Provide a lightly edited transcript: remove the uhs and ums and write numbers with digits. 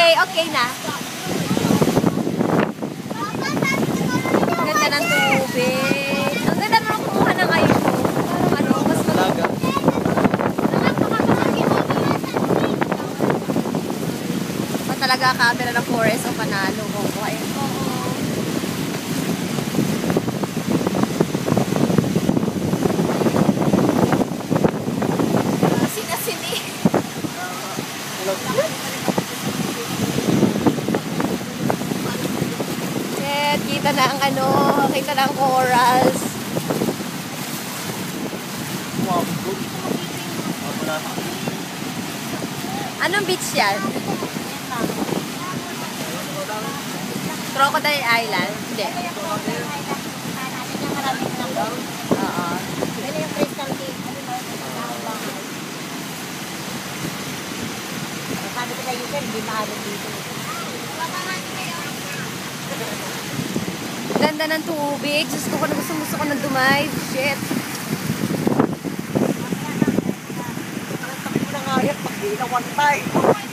Okay, okay na. Ganda ng tubig. Ang ganda naman kumuha ng iPhone. Ano, mas Talaga. pa talaga camera ng forest o panalo ko. Ayun po. Sini. Shit, kita na ang ano, kita na ang corals. Anong beach yan? Crocodile Island? Hindi. Oo. Ano yung crystal cave? Sabi ko sa iyo, sir, hindi maalam dito. Ganda ng tubig. Diyos ko na gusto ko na dumive. Shit. Sabi mo na nga yan, pag-iinawan tayo.